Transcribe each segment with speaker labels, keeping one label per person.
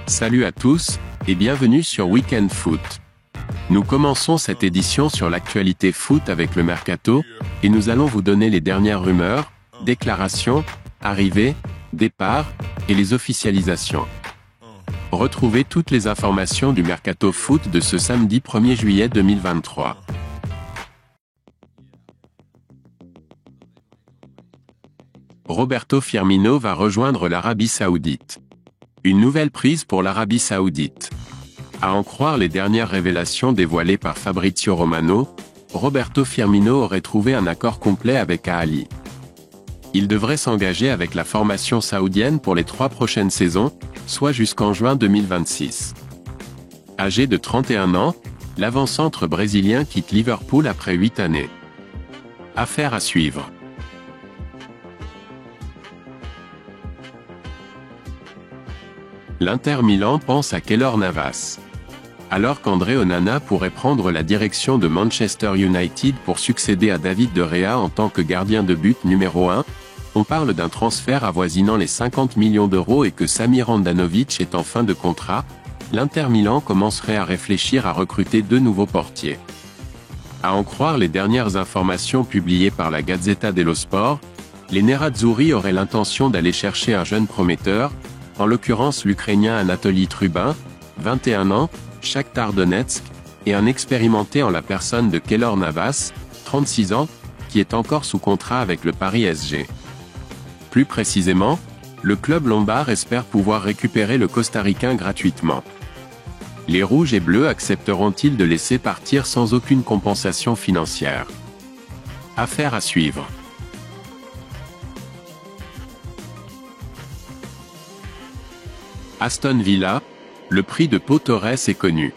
Speaker 1: Salut à tous, et bienvenue sur Weekend Foot. Nous commençons cette édition sur l'actualité foot avec le mercato, et nous allons vous donner les dernières rumeurs, déclarations, arrivées, départs, et les officialisations. Retrouvez toutes les informations du mercato foot de ce samedi 1er juillet 2023. Roberto Firmino va rejoindre l'Arabie Saoudite. Une nouvelle prise pour l'Arabie Saoudite. À en croire les dernières révélations dévoilées par Fabrizio Romano, Roberto Firmino aurait trouvé un accord complet avec Al Ahly. Il devrait s'engager avec la formation saoudienne pour les 3 prochaines saisons, soit jusqu'en juin 2026. Âgé de 31 ans, l'avant-centre brésilien quitte Liverpool après 8 années. Affaire à suivre. L'Inter Milan pense à Keylor Navas. Alors qu'André Onana pourrait prendre la direction de Manchester United pour succéder à David De Gea en tant que gardien de but numéro 1, on parle d'un transfert avoisinant les 50 millions d'euros et que Samir Handanovic est en fin de contrat, l'Inter Milan commencerait à réfléchir à recruter 2 nouveaux portiers. À en croire les dernières informations publiées par la Gazzetta dello Sport, les Nerazzurri auraient l'intention d'aller chercher un jeune prometteur, en l'occurrence l'Ukrainien Anatoly Trubin, 21 ans, Shakhtar Donetsk, et un expérimenté en la personne de Keylor Navas, 36 ans, qui est encore sous contrat avec le Paris SG. Plus précisément, le club lombard espère pouvoir récupérer le Costaricain gratuitement. Les Rouges et Bleus accepteront-ils de laisser partir sans aucune compensation financière? Affaire à suivre. Aston Villa, le prix de Pau Torres est connu.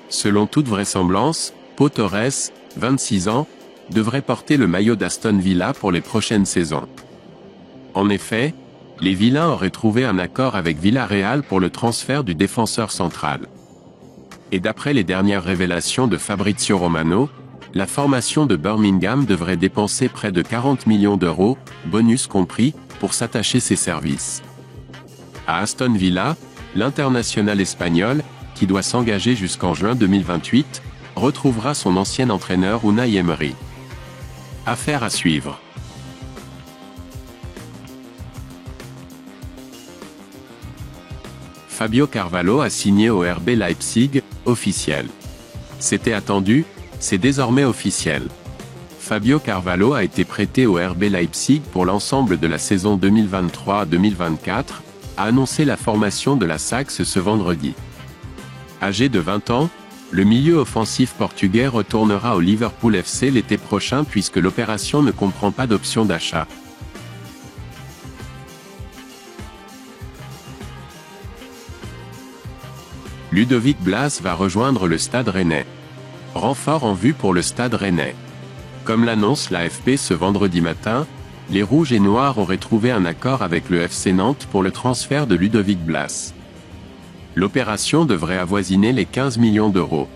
Speaker 1: Selon toute vraisemblance, Pau Torres, 26 ans, devrait porter le maillot d'Aston Villa pour les prochaines saisons. En effet, les Vilains auraient trouvé un accord avec Villarreal pour le transfert du défenseur central. Et d'après les dernières révélations de Fabrizio Romano, la formation de Birmingham devrait dépenser près de 40 millions d'euros, bonus compris, pour s'attacher ses services. À Aston Villa, l'international espagnol, qui doit s'engager jusqu'en juin 2028, retrouvera son ancien entraîneur Unai Emery. Affaire à suivre. Fabio Carvalho a signé au RB Leipzig, officiel. C'était attendu, c'est désormais officiel. Fabio Carvalho a été prêté au RB Leipzig pour l'ensemble de la saison 2023-2024, a annoncé la formation de la Saxe ce vendredi. Âgé de 20 ans, le milieu offensif portugais retournera au Liverpool FC l'été prochain puisque l'opération ne comprend pas d'option d'achat. Ludovic Blas va rejoindre le Stade Rennais. Renfort en vue pour le Stade Rennais. Comme l'annonce l'AFP ce vendredi matin, les Rouges et Noirs auraient trouvé un accord avec le FC Nantes pour le transfert de Ludovic Blas. L'opération devrait avoisiner les 15 millions d'euros.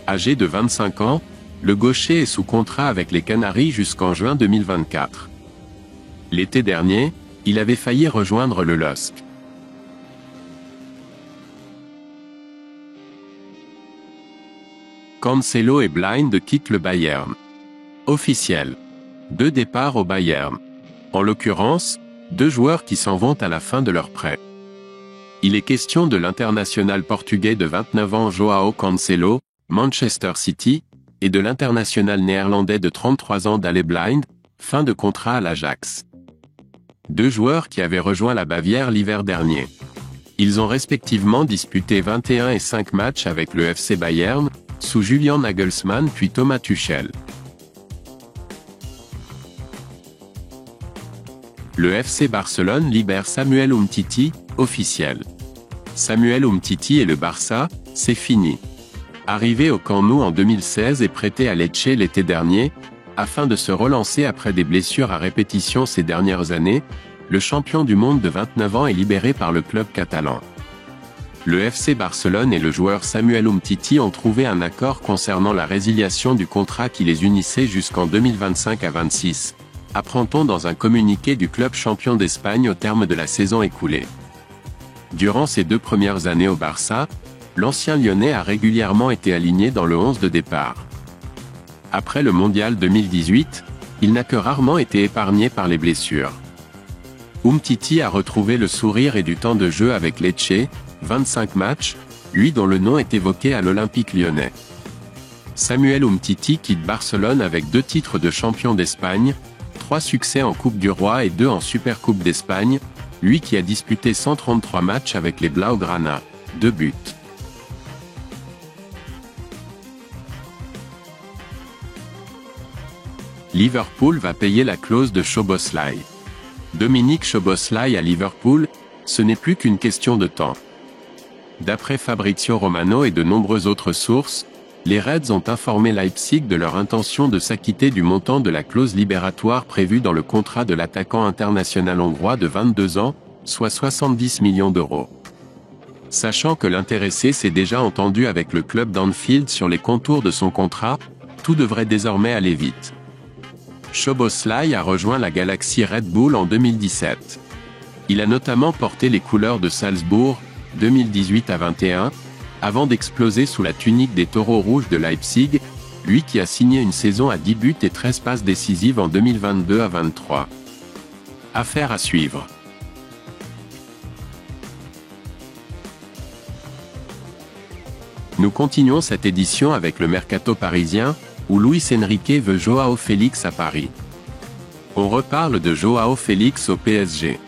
Speaker 1: Âgé de 25 ans, le gaucher est sous contrat avec les Canaries jusqu'en juin 2024. L'été dernier, il avait failli rejoindre le LOSC. Cancelo et Blind quittent le Bayern. Officiel. 2 départs au Bayern. En l'occurrence, 2 joueurs qui s'en vont à la fin de leur prêt. Il est question de l'international portugais de 29 ans Joao Cancelo, Manchester City, et de l'international néerlandais de 33 ans Daley Blind, fin de contrat à l'Ajax. 2 joueurs qui avaient rejoint la Bavière l'hiver dernier. Ils ont respectivement disputé 21 et 5 matchs avec le FC Bayern, sous Julian Nagelsmann puis Thomas Tuchel. Le FC Barcelone libère Samuel Umtiti, officiel. Samuel Umtiti et le Barça, c'est fini. Arrivé au Camp Nou en 2016 et prêté à Lecce l'été dernier, afin de se relancer après des blessures à répétition ces dernières années, le champion du monde de 29 ans est libéré par le club catalan. Le FC Barcelone et le joueur Samuel Umtiti ont trouvé un accord concernant la résiliation du contrat qui les unissait jusqu'en 2025 à 26. Apprend-on dans un communiqué du club champion d'Espagne au terme de la saison écoulée. Durant ses 2 premières années au Barça, l'ancien Lyonnais a régulièrement été aligné dans le 11 de départ. Après le Mondial 2018, il n'a que rarement été épargné par les blessures. Umtiti a retrouvé le sourire et du temps de jeu avec Lecce, 25 matchs, lui dont le nom est évoqué à l'Olympique lyonnais. Samuel Umtiti quitte Barcelone avec 2 titres de champion d'Espagne, 3 succès en Coupe du Roi et 2 en Supercoupe d'Espagne, lui qui a disputé 133 matchs avec les Blaugrana, 2 buts. Liverpool va payer la clause de Szoboszlai. Dominique Szoboszlai à Liverpool, ce n'est plus qu'une question de temps. D'après Fabrizio Romano et de nombreuses autres sources, les Reds ont informé Leipzig de leur intention de s'acquitter du montant de la clause libératoire prévue dans le contrat de l'attaquant international hongrois de 22 ans, soit 70 millions d'euros. Sachant que l'intéressé s'est déjà entendu avec le club d'Anfield sur les contours de son contrat, tout devrait désormais aller vite. Szoboszlai a rejoint la galaxie Red Bull en 2017. Il a notamment porté les couleurs de Salzbourg, 2018 à 21, avant d'exploser sous la tunique des Taureaux rouges de Leipzig, lui qui a signé une saison à 10 buts et 13 passes décisives en 2022 à 23. Affaire à suivre. Nous continuons cette édition avec le mercato parisien, où Luis Enrique veut Joao Félix à Paris. On reparle de Joao Félix au PSG.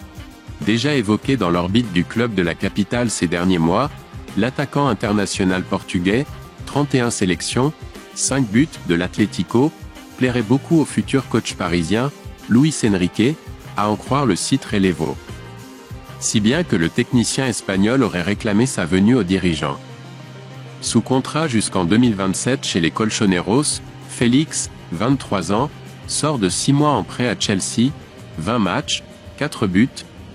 Speaker 1: Déjà évoqué dans l'orbite du club de la capitale ces derniers mois, l'attaquant international portugais, 31 sélections, 5 buts de l'Atlético, plairait beaucoup au futur coach parisien, Luis Enrique, à en croire le site Relevo. Si bien que le technicien espagnol aurait réclamé sa venue aux dirigeants. Sous contrat jusqu'en 2027 chez les Colchoneros, Félix, 23 ans, sort de 6 mois en prêt à Chelsea, 20 matchs, 4 buts,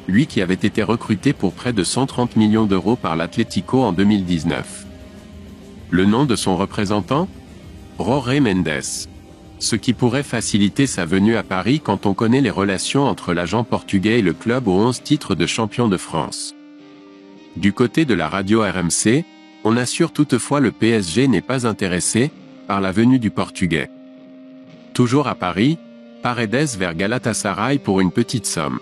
Speaker 1: lui qui avait été recruté pour près de 130 millions d'euros par l'Atlético en 2019. Le nom de son représentant ? Jorge Mendes. Ce qui pourrait faciliter sa venue à Paris quand on connaît les relations entre l'agent portugais et le club aux 11 titres de champion de France. Du côté de la radio RMC, on assure toutefois le PSG n'est pas intéressé par la venue du Portugais. Toujours à Paris, Paredes vers Galatasaray pour une petite somme.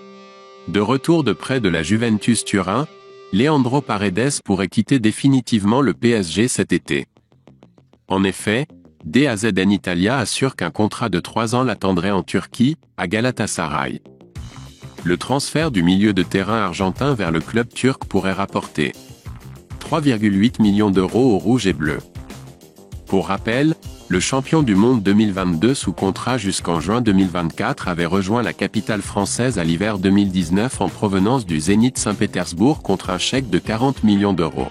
Speaker 1: De retour de près de la Juventus Turin, Leandro Paredes pourrait quitter définitivement le PSG cet été. En effet, DAZN Italia assure qu'un contrat de 3 ans l'attendrait en Turquie, à Galatasaray. Le transfert du milieu de terrain argentin vers le club turc pourrait rapporter 3,8 millions d'euros aux rouges et bleus. Pour rappel, le champion du monde 2022 sous contrat jusqu'en juin 2024 avait rejoint la capitale française à l'hiver 2019 en provenance du Zénith Saint-Pétersbourg contre un chèque de 40 millions d'euros.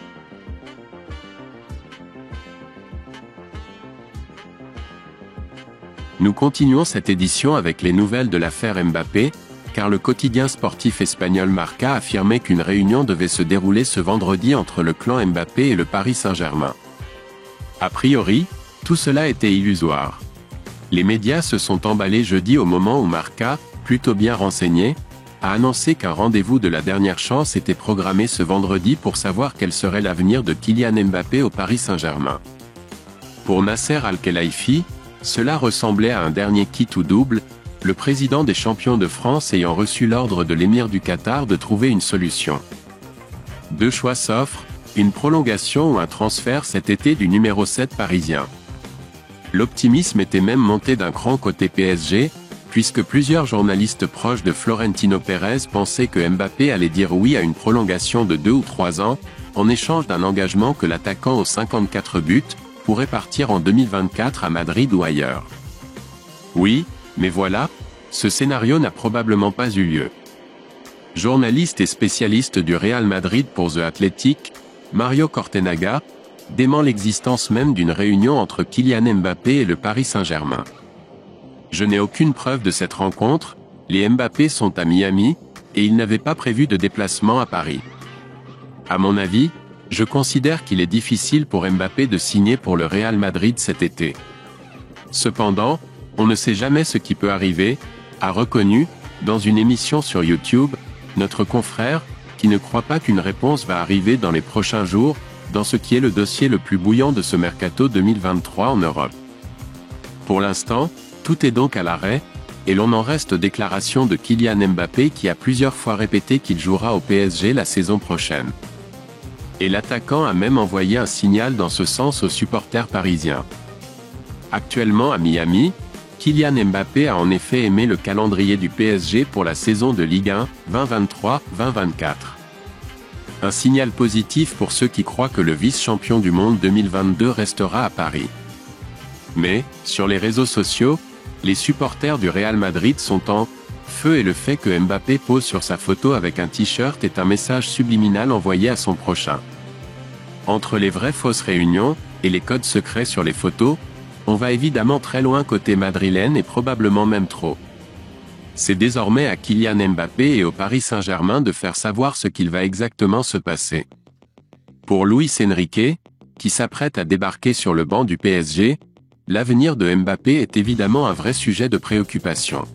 Speaker 1: Nous continuons cette édition avec les nouvelles de l'affaire Mbappé, car le quotidien sportif espagnol Marca affirmait qu'une réunion devait se dérouler ce vendredi entre le clan Mbappé et le Paris Saint-Germain. A priori, tout cela était illusoire. Les médias se sont emballés jeudi au moment où Marca, plutôt bien renseigné, a annoncé qu'un rendez-vous de la dernière chance était programmé ce vendredi pour savoir quel serait l'avenir de Kylian Mbappé au Paris Saint-Germain. Pour Nasser Al-Khelaifi, cela ressemblait à un dernier kit ou double, le président des champions de France ayant reçu l'ordre de l'émir du Qatar de trouver une solution. 2 choix s'offrent, une prolongation ou un transfert cet été du numéro 7 parisien. L'optimisme était même monté d'un cran côté PSG, puisque plusieurs journalistes proches de Florentino Pérez pensaient que Mbappé allait dire oui à une prolongation de 2 ou 3 ans, en échange d'un engagement que l'attaquant aux 54 buts, pourrait partir en 2024 à Madrid ou ailleurs. Oui, mais voilà, ce scénario n'a probablement pas eu lieu. Journaliste et spécialiste du Real Madrid pour The Athletic, Mario Cortenaga, dément l'existence même d'une réunion entre Kylian Mbappé et le Paris Saint-Germain. Je n'ai aucune preuve de cette rencontre, les Mbappé sont à Miami, et ils n'avaient pas prévu de déplacement à Paris. À mon avis, je considère qu'il est difficile pour Mbappé de signer pour le Real Madrid cet été. Cependant, on ne sait jamais ce qui peut arriver, a reconnu, dans une émission sur YouTube, notre confrère, qui ne croit pas qu'une réponse va arriver dans les prochains jours, dans ce qui est le dossier le plus bouillant de ce mercato 2023 en Europe. Pour l'instant, tout est donc à l'arrêt, et l'on en reste aux déclarations de Kylian Mbappé qui a plusieurs fois répété qu'il jouera au PSG la saison prochaine. Et l'attaquant a même envoyé un signal dans ce sens aux supporters parisiens. Actuellement à Miami, Kylian Mbappé a en effet aimé le calendrier du PSG pour la saison de Ligue 1, 2023-2024. Un signal positif pour ceux qui croient que le vice-champion du monde 2022 restera à Paris. Mais, sur les réseaux sociaux, les supporters du Real Madrid sont en feu et le fait que Mbappé pose sur sa photo avec un t-shirt est un message subliminal envoyé à son prochain. Entre les vraies fausses réunions, et les codes secrets sur les photos, on va évidemment très loin côté madrilène et probablement même trop. C'est désormais à Kylian Mbappé et au Paris Saint-Germain de faire savoir ce qu'il va exactement se passer. Pour Luis Enrique, qui s'apprête à débarquer sur le banc du PSG, l'avenir de Mbappé est évidemment un vrai sujet de préoccupation.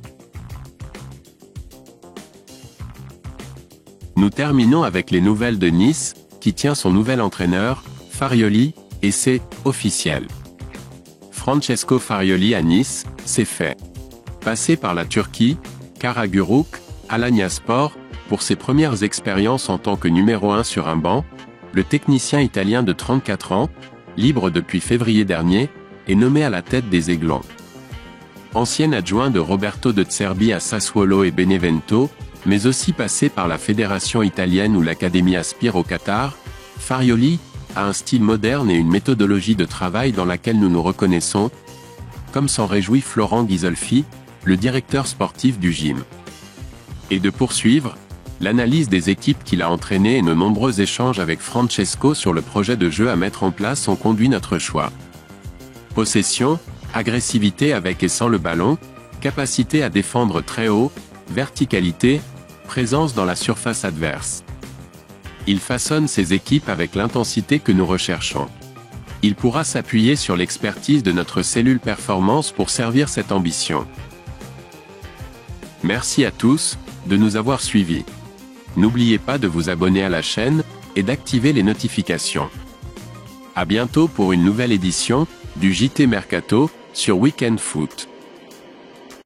Speaker 1: Nous terminons avec les nouvelles de Nice, qui tient son nouvel entraîneur, Farioli, et c'est officiel. Francesco Farioli à Nice, c'est fait. Passé par la Turquie, Karagümrük, Alanyaspor, pour ses premières expériences en tant que numéro 1 sur un banc, le technicien italien de 34 ans, libre depuis février dernier, est nommé à la tête des Aiglons. Ancien adjoint de Roberto De Zerbi à Sassuolo et Benevento, mais aussi passé par la fédération italienne ou l'Académie Aspire au Qatar, Farioli a un style moderne et une méthodologie de travail dans laquelle nous nous reconnaissons, comme s'en réjouit Florent Ghisolfi, le directeur sportif du gym. Et de poursuivre, l'analyse des équipes qu'il a entraînées et nos nombreux échanges avec Francesco sur le projet de jeu à mettre en place ont conduit notre choix. Possession, agressivité avec et sans le ballon, capacité à défendre très haut, verticalité, présence dans la surface adverse. Il façonne ses équipes avec l'intensité que nous recherchons. Il pourra s'appuyer sur l'expertise de notre cellule performance pour servir cette ambition. Merci à tous de nous avoir suivis. N'oubliez pas de vous abonner à la chaîne et d'activer les notifications. À bientôt pour une nouvelle édition du JT Mercato sur Weekend Foot.